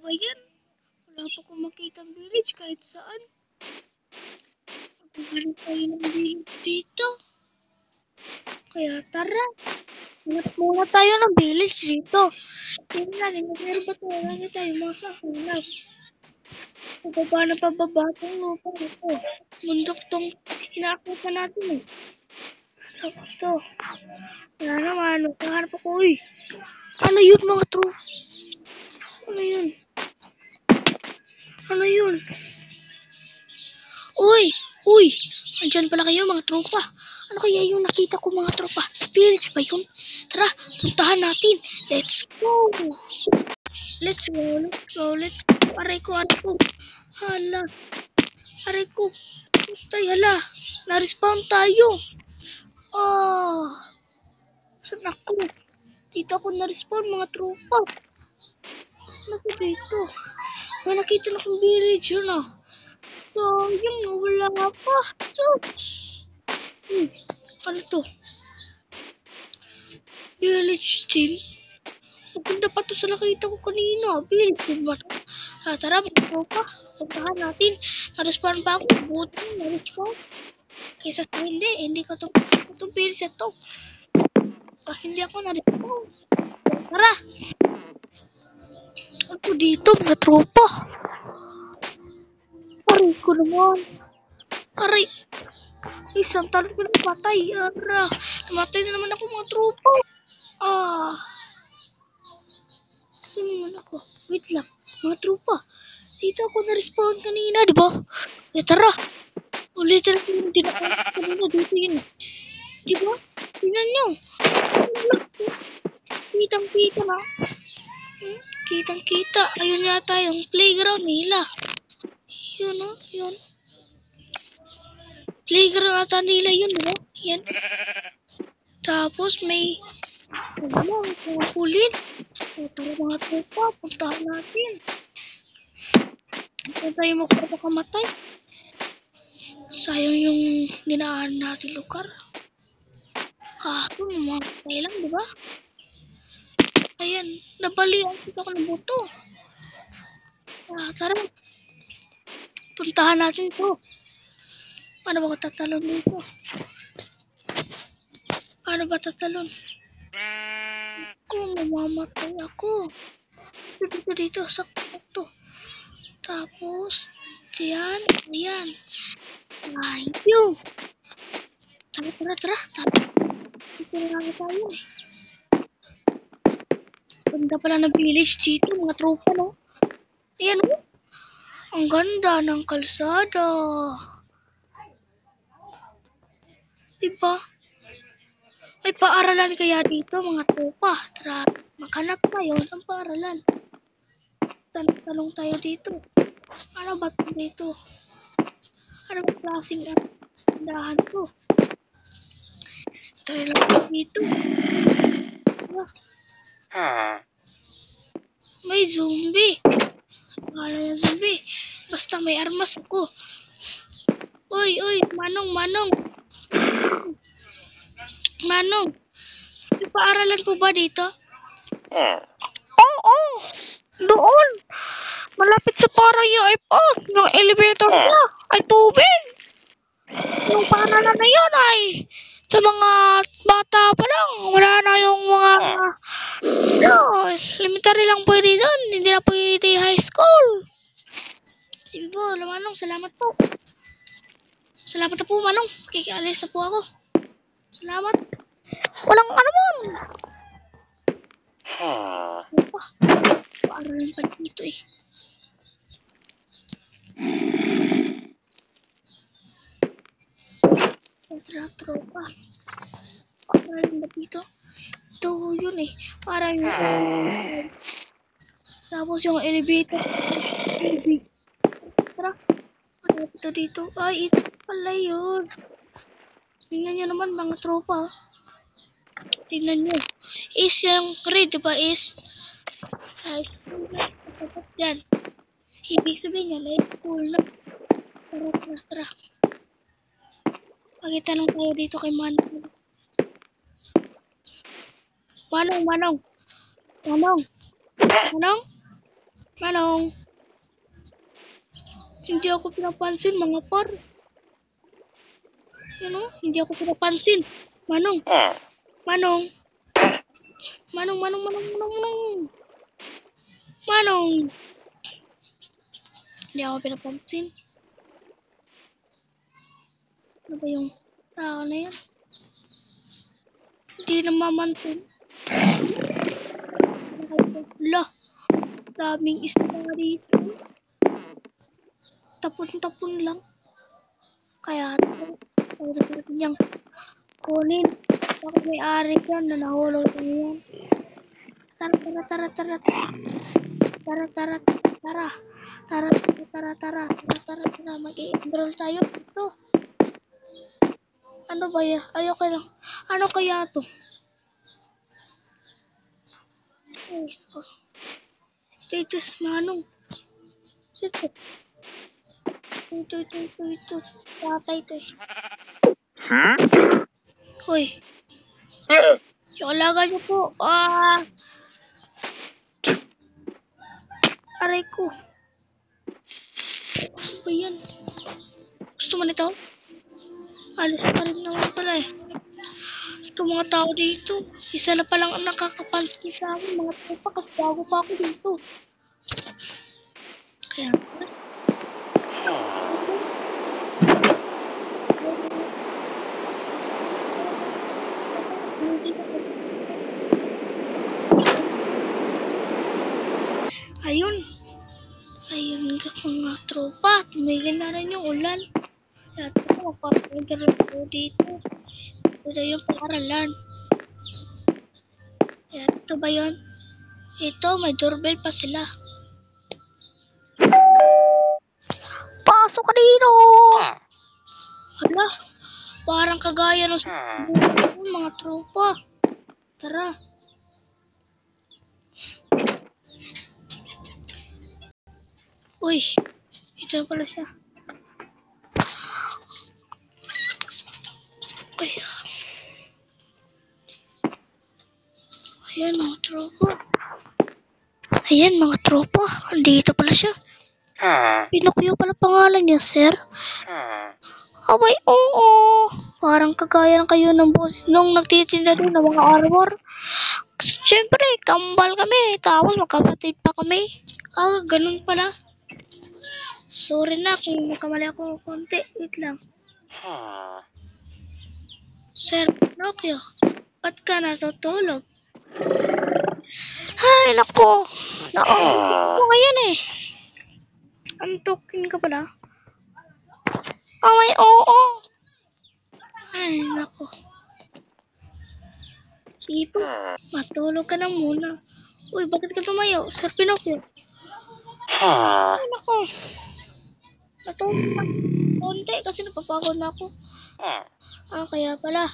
ba yan? Wala pa akong makita ang village kahit saan. Magkakaroon tayo ng village dito. Kaya tara. Hanap muna tayo ng village dito. Tingnan, meron ba tayo? Lagi tayo makahanap. Pababa na pababa itong lupa ito. Mundok itong hinakita natin eh. Ito. Wala naman. Nakaharap ako eh. Ano yun mga tropa? Ano yun? Ano yun? Uy! Uy! Andyan pala kayo mga tropa. Ano kaya yung nakita ko mga tropa? Village ba yun? Tara, puntahan natin. Let's go! Let's go, let's go, let's go. Aray ko. Hala. Aray ko. Tay, hala. Na-respawn tayo. Oh. Saan ako? Dito ako na-respawn mga tropa. Ano ko dito? May nakita na akong village yun ah. Sayang, wala pa. So, ano to? Village din? Maganda pa to sa nakita ko kanina. Village din ba to? Tara, magtropa. Puntahan natin. Na-respawn pa ako. Buti na-respawn. Kaysa hindi ko itong village na to. Hindi ako na-respawn. Tara. Ako dito, mga tropa. Aray ko naman. Aray. Isang talon ko na patay. Ara. Namatay na naman ako mga tropa. Saan naman ako? Wait lang. Mga tropa. Dito ako na-respawn kanina, di ba? Tara. Ulitin natin yung dinaan kanina. Dito yun. Di ba? Tingnan nyo. Kitang-kita na. Kitang-kita. Ayun yata yung playground nila. Yun o. Yun. Playground ata nila yun, di ba? Yan. Tapos may mga kulit. Tara mga tropa. Puntahan natin. Kung tayo makapakamatay. Sayang yung dinaan natin lugar. Kaso mamatay lang, di ba? Ayan. Nabalian kita ko ng buto. Tara. Puntahan natin ito. Paano ba ko tatalon dito? Paano ba tatalon? Mamamatay ako. Dito. Sakto. Tapos, diyan. Ayun. Tara. Dito na tayo eh. Ganda pala ng village dito, mga tropa, no? Ayan, oh. Ang ganda ng kalsada. Diba? May paaralan kaya dito, mga tropa. Tara, maghanap tayo ng paaralan. Tanong tayo dito. Ano ba dito? Ano ba klaseng tindahan to? Tara lang dito. May zombie. Wala yung zombie. Basta may armas ako. Uy, Manong. Manong, may paaralan po ba dito? Oo. Doon. Malapit sa parang yung elevator niya ay tubig. Yung paaralan na yun ay sa mga bata pa lang. Wala na yung mga elementary lang pwede doon. Hindi na pwede high school. Sige po, Manong, salamat po. Salamat na po, Manong. Kikialis na po ako. Salamat. Walang naman. Paaralan pa dito eh. Tara, tropa. Paaralan ba dito? Ito yun eh. Parang tapos yung elevator. Tara. Ano ito dito? Ay, ito pala yun. Tingnan nyo naman mga tropa. Tingnan nyo. Is yung red, diba is? High school na. Dapat yan. Ibig sabihin yan, high school na. Tara. Pagitanong tayo dito kay Manong. Manong. Manong, hindi ako pinapansin mga par. Hindi ako pinapansin. Manong, Manong, Manong, Manong, Manong, Manong, Manong. Manong, hindi ako pinapansin. Ano ba yung tao na yan? Hindi namamansin. Lah, daming isda dito. Tapon-tapon lang. Kaya dapat niyang kunin. Bakit may ari yan na nahulog niya yan? Tara, tara, tara, tara. Tara, tara, tara. Tara, tara, tara, tara. Tara, tara, tara. Mag-i-enroll tayo dito. Ano ba yan? Ayoko lang. Ano kaya to? Ay, oh. Dito sa Manong. Dito. Ito. Tatay to eh. Hoy. Yung alaga niyo po. Aray ko. Ano ba yan? Gusto mo nito? Alis pa rin naman pala eh. Ito mga tao dito. Isa na palang ang nakakapansin sa akin. Mga tropa kasi bago pa ako dito. Kaya Ayun mga tropa. Tumigil na rin yung ulan. Kaya ito magpapagod ako dito. Ito yung pangaralan. Kaya ito ba yun? Ito, may doorbell pa sila. Pasok ka dito! Hala, parang kagaya ng mga tropa. Tara. Uy, ito na pala siya. Ay. Ayan mga tropa. Andito pala siya. Pinocchio pala pangalan niya, sir. Abay, oo. Parang kagaya kayo ng boses nung nagtitinda doon ng mga armor. Siyempre, kambal kami. Tapos magkapatid pa kami. Ganun pala. Sorry na kung nakamali ako konti. Wait lang. Sir Pinocchio, ba't ka natutulog? Ay, nako. Nakuha ko ngayon eh. Antukin ka pala? Ay, oo. Ay, nako. Sige po, matulog ka na muna. Uy, bakit ka tumayo? Sir Pinocchio. Ay, nako. Natulog ka. Konti kasi napapagod na ako. Kaya pala.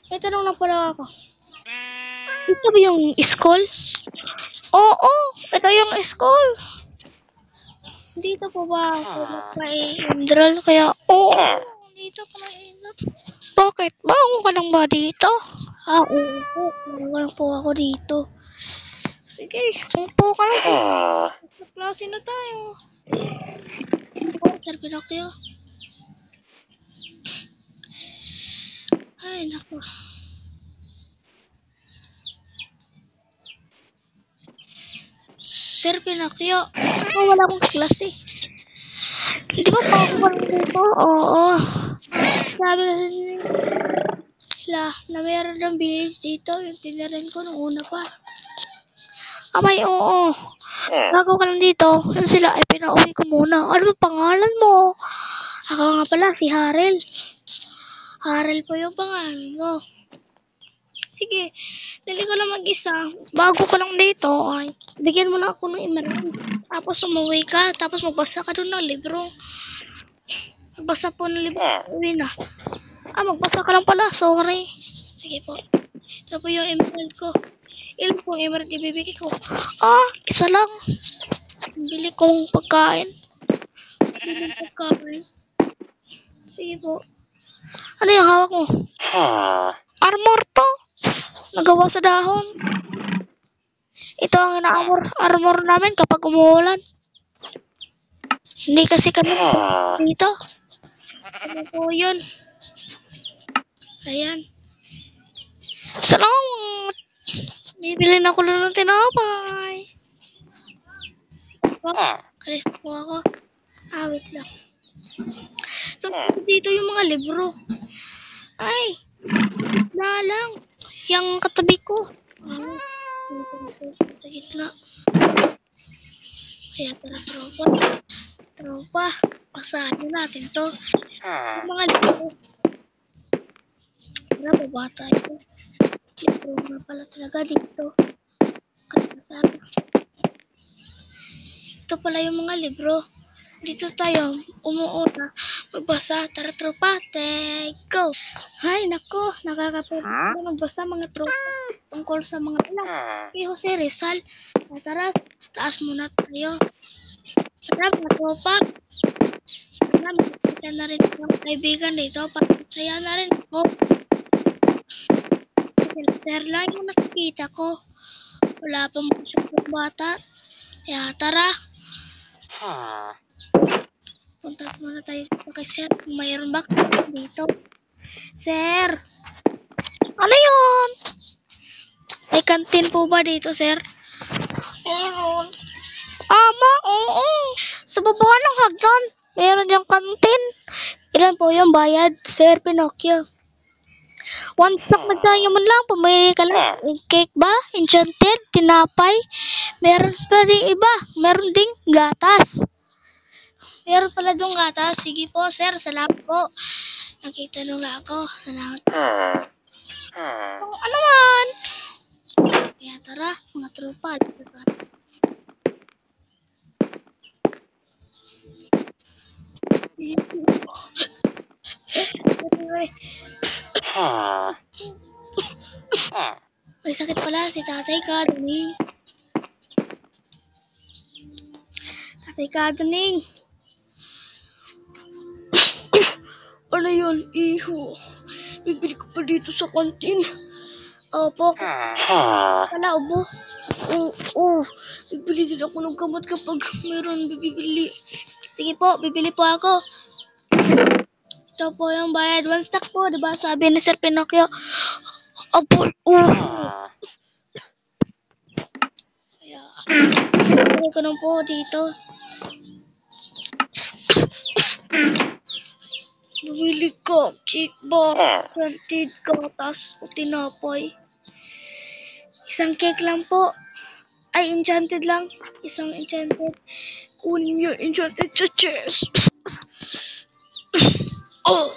May tanong lang pala ako. Ito ba yung school? Oo, ito yung school. Dito po ba may enroll? Kaya, oo, dito pa may enroll. Bakit? Bago ka lang ba dito? Oo po. Bago lang po ako dito. Sige, upo ka lang. Sa klase na tayo. Sir Pinocchio. Ay, naku. Sir Pinocchio, wala akong klase. Di ba bago ka lang dito? Oo. Sabi kasi nila na mayroon ng village dito. Yung tinaran ko nung una pa. Abay, oo. Bago ka lang dito. Yun sila ay pinauwi ko muna. Ano ba pangalan mo? Ako nga pala, si Harel. Harel po yung pangalan ko. Sige, dali ko lang mag-isa. Bago ka lang dito, ay bigyan mo na ako ng emerald. Tapos umuwi ka, tapos magbasa ka doon ng libro. Magbasa po ng libro, uwi na. Magbasa ka lang pala, sorry. Sige po. Ito po yung emerald ko. Ilan pong emerald ibibigay ko? Isa lang. Bili kong pagkain. Sige po. Ano yung hawak mo? Armor to. Nagawa sa dahon. Ito ang armor namin kapag umuulan. Hindi kasi kami dito. Ano po yun? Ayan. Salamat! Bibili na ko lang ng tinapay. Sige po. Alis po ako. Wait lang. So, dito yung mga libro. Ay! Na lang. Yung katabi ko. Sa gitna. Kaya tara tropa. Tropa. Basahin natin to. Yung mga libro. Tara, baba tayo. Libro na pala talaga dito. Tara. Ito pala yung mga libro. Dito tayo umuuna. Magbasa. Tara tropa. Go! Hay, nako. Nakakapagod magbasa mga tropa. Tungkol sa mga anak. Kay Jose Rizal. Tara, taas muna tayo. Tara mga tropa. Sana makikita na rin ang kaibigan dito. Pasaya na rin ako. Sir lang yung nakikita ko. Wala pang masyadong bata. Kaya tara. Punta muna tayo kay Sir. Mayroon ba dito? Sir! Ano yun? May kantin po ba dito, Sir? Meron. Ama, oo. Sa baba ng hagdan, meron yung kantin. Ilan po yung bayad, Sir Pinocchio? One stock na tayo man lang. Pumili ka lang. Cake ba? Enchanted? Tinapay? Meron pa ding iba. Meron ding gatas. Meron pala dong gatas. Sige po, Sir. Salamat po. Nakita nung ako. Salamat po. Ano man? Kaya tara, mga tropa. May sakit pala si Tatay Kadaning. Tatay Kadaning. Ano yun, iho? Bibili ko pa dito sa kantin. Opo. Wala, ubo. Oo. Bibili din ako ng gamot kapag mayroon bibili. Sige po, bibili po ako. Ito po yung bayad. One stock po, diba? Sabi ni Sir Pinocchio. Opo, Kaya, bibili ko lang po dito. Bumili ko, chick bar, planted gatas, o tinapay. Isang cake lang po. Ay, enchanted lang. Isang enchanted. Kunin yun, enchanted sa chest. Oh.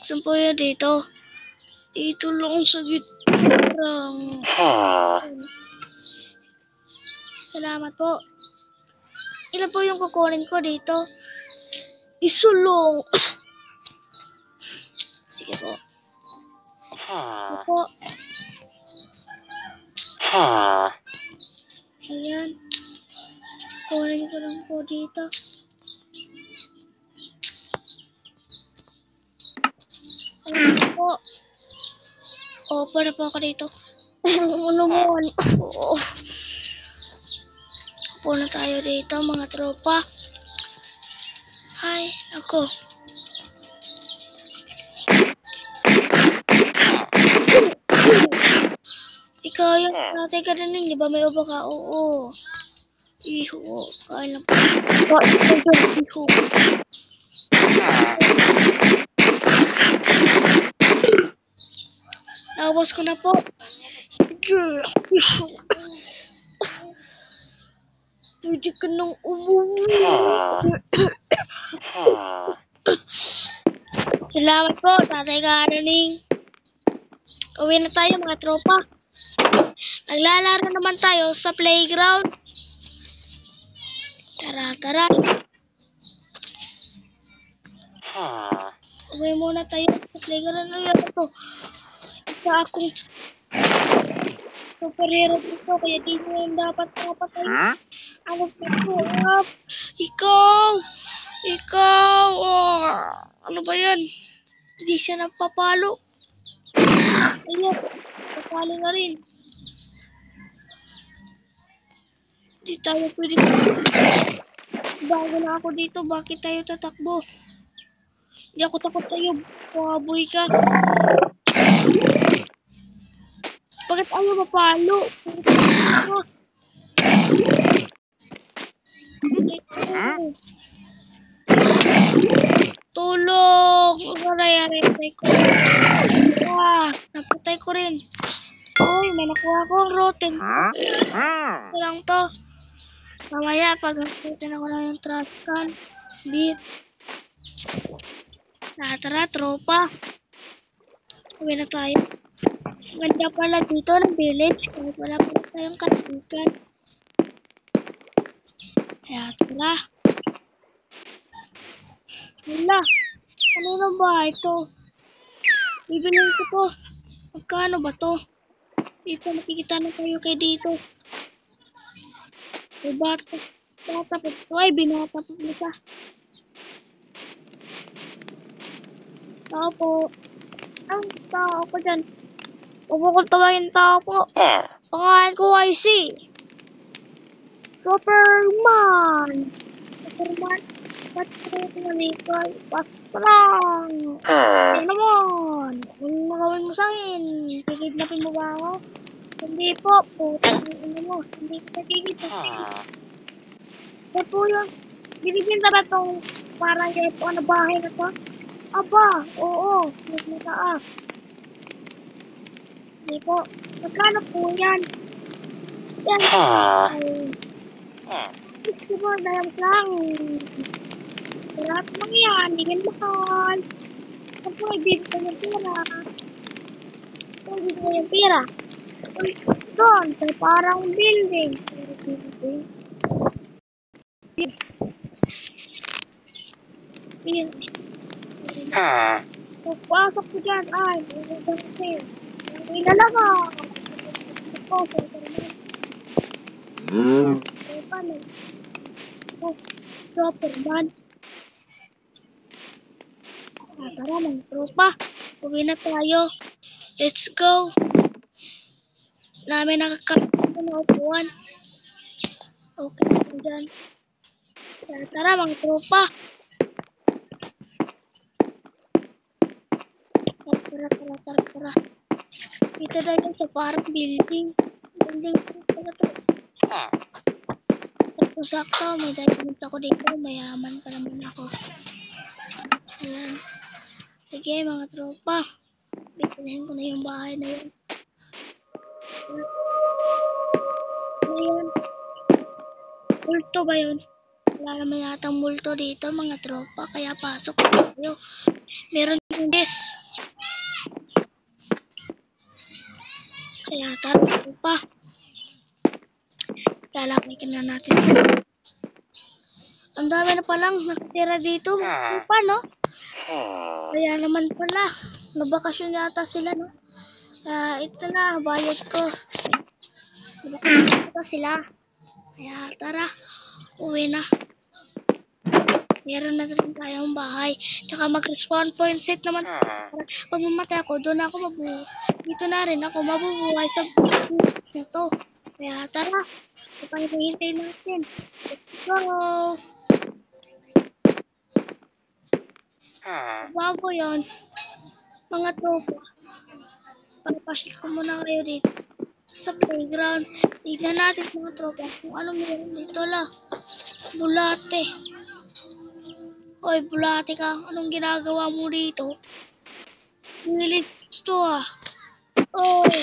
Saan po yun dito? Dito lang sa gitna. Salamat po. Ilan po yung kukunin ko dito? Isulong. Sige po. Opo. Ayan. Kukunin ko lang po dito. Ayan po. Opo na po ako dito. Ano mo? Opo na tayo dito mga tropa. Ay, ako. Ikaw yung Tatay Kadaning, di ba may ubo ka? Oo. Iho. Kain lang po. Iho. Naubos ko na po. Sige. Iho. Pwede ka nang umuwi. Salamat po, Tatay Kadaning. Uwi na tayo mga tropa. Naglalaro naman tayo sa playground. Tara, tara. Uwi muna tayo sa playground. Ano yun ito? Isa akong superhero dito. Kaya di mo yung dapat tayo. Ano pa ito? Ikaw! Ikaw! Oh, ano ba yan? Hindi siya napapalo. Ayan. talo na rin. Di tayo pwede. Bago na ako dito, bakit tayo tatakbo? Hindi ako takot sa'yo, baboy ka. Bakit ayaw mapalo? Tulong! Aray ko. Napatay ko rin. Uy, may nakuha akong rotten. Ito lang to. Mamaya, pag nakutin ako na yung trash can. Beat. Tara, tropa. Uwi na tayo. Ganda pala dito ng village. Kahit wala pala tayong kaibigan. Kaya tara. Wala. Ano na ba ito? Bibilin ko to. Magkano ba to? Dito, makikita na tayo kay dito. May bata pa ito. Ay, binata pa nila. Tao po. Ang tao ko dyan. Huwag ko tawagin tao po. Pangalan ko ay si Superman. Superman. Ba't ko tumalikay? Basta lang. Ano naman? Anong magawin mo sa akin? Kikidnapin mo ba ako? Hindi po. Putang ano mo. Hindi kita kikidnapin. Ito po yun. Binibinta ba itong parang po na bahay na to? Aba, oo. Mas mataas. Hindi po. Magkano po yan? Yan. Gusto mo, dahil lang. Lahat lang yan. Hindi yan mahal. Ito po, ibibig ko yung pera. Ito, ibibig ko yung pera. Doon, sa parang building. Pagpasok ko dyan, ay, magandang kasi. Ang ilalaga. Ito, sa Superman. Superman. Tara, mga tropa. Uwi na tayo. Let's go. Namin nakakapit na upuan. Okay, dyan. Tara, mga tropa. Tara. Dito na yun sa parang building. Building pala to. Tapos sakto, may diamond ako dito. Mayaman pa naman ako. Ayan. Sige, mga tropa. Bigyan ko na yung bahay na yun. Ayan. Multo ba yun? Wala naman yatang multo dito, mga tropa. Kaya pasok tayo. Meron yung desk. Kaya tara, tropa. Lalaki na natin. Ang dami na palang nakatira dito. Tropa, no? Kaya naman pala. Nabakasyon yata sila, no? Ito na, bayad ko. Nabakasyon yata sila. Kaya tara, uwi na. Meron na rin tayong bahay. Tsaka mag-respawn point set naman. Pag mamatay ako, doon ako mabuhay. Dito na rin ako mabubuhay sa na to. Kaya tara, ipahintay natin. Let's go! Bago yun, mga tropa. Pagpasil ko muna kayo dito sa playground. Tignan natin mga tropa kung ano meron dito la. Bulate. Oy, bulate ka. Anong ginagawa mo dito? Nilit to ah. Oy.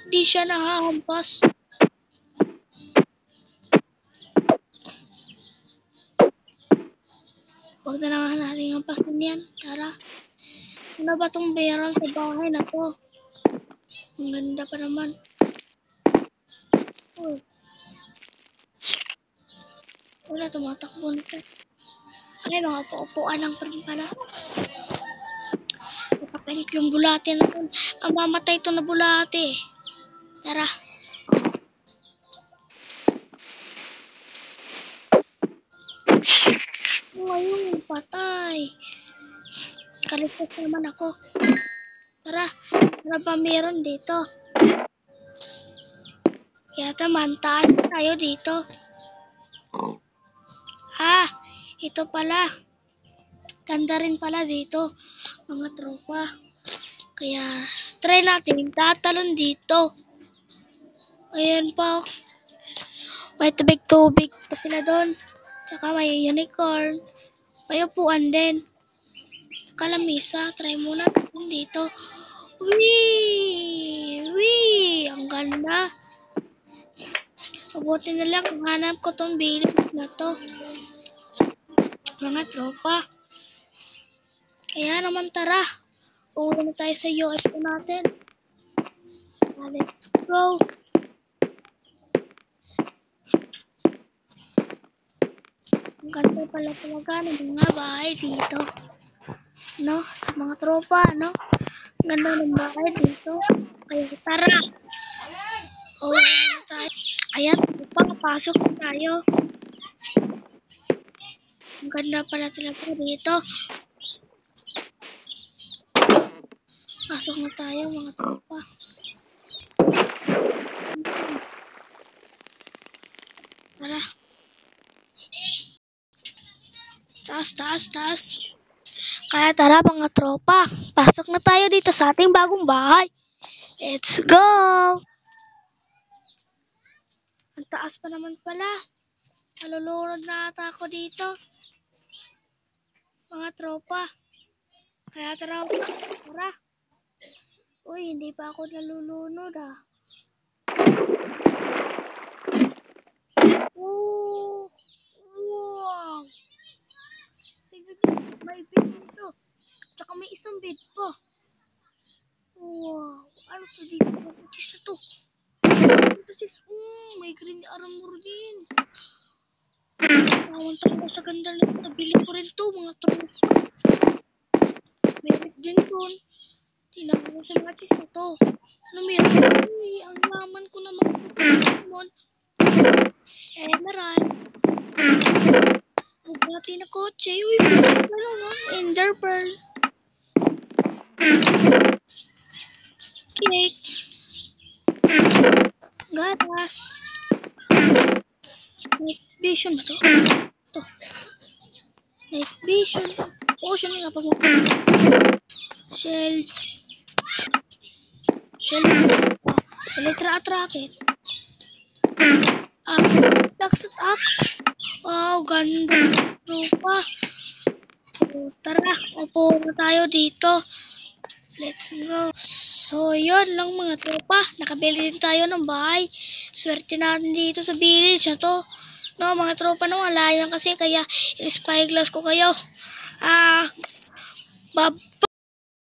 Di siya nahahampas. Huwag na lang natin hampasin yan. Tara. Ano ba tong barrel sa bahay na to? Ang ganda pa naman. Oy. Wala, tumatakbo nito. Ay, mga upo-upuan lang pa rin pala. Napapanik yung bulate na to. Ang mamatay to na bulate. Tara. Ngayon, patay. Kaligtas naman ako. Tara, ano ba meron dito? Kaya tamantaan tayo dito. Ito pala. Ganda rin pala dito, mga tropa. Kaya, try natin tatalon dito. Ayan pa. May tubig-tubig pa sila doon. Tsaka may unicorn. May upuan din. Kalamisa, try muna natin dito. Wee! Wee! Ang ganda. Mabuti na lang kung hanap ko tong village na to. Mga tropa. Kaya naman tara. Uwi na tayo sa UFO natin. Let's go. Ang ganda pala talaga ng mga bahay dito. No? Sa mga tropa, no? Ang ganda ng bahay dito. Kaya tara. Uwi na tayo. Ayan, papasok na tayo. Ang ganda pala talaga dito. Pasok na tayo mga tropa. Tara. Taas. Kaya tara mga tropa. Pasok na tayo dito sa ating bagong bahay. Let's go! Ang taas pa naman pala. Nalulunod na ata ako dito. Mga tropa. Kaya tara. Uy, hindi pa ako nalulunod Oh! Wow! Tignan nyo, may bed dito. Tsaka may isang bed pa. Wow! Ano to dito? Ano cheese na to? Ito cheese. May green armor din. Tawang talaga sa ganda na nabili ko rin to, mga tropa. May bed din doon. Tinawag ko sa mga cheese na to. Ano meron? Uy, ang laman ko naman. Emerald. Bugatti na kotse. Uy, ano nga? Ender Pearl. Cake. Gatas. Night vision ba to? Ito. Night vision. Ocean nga pag Shell. Electra at rocket. Axe at axe. Wow, ganda. Lupa. Tara, upo na tayo dito. Let's go. So, yun lang mga tropa. Nakabili din tayo ng bahay. Swerte natin dito sa village na to. No, mga tropa no, malayan kasi kaya in-spyglass ko kayo. Bye.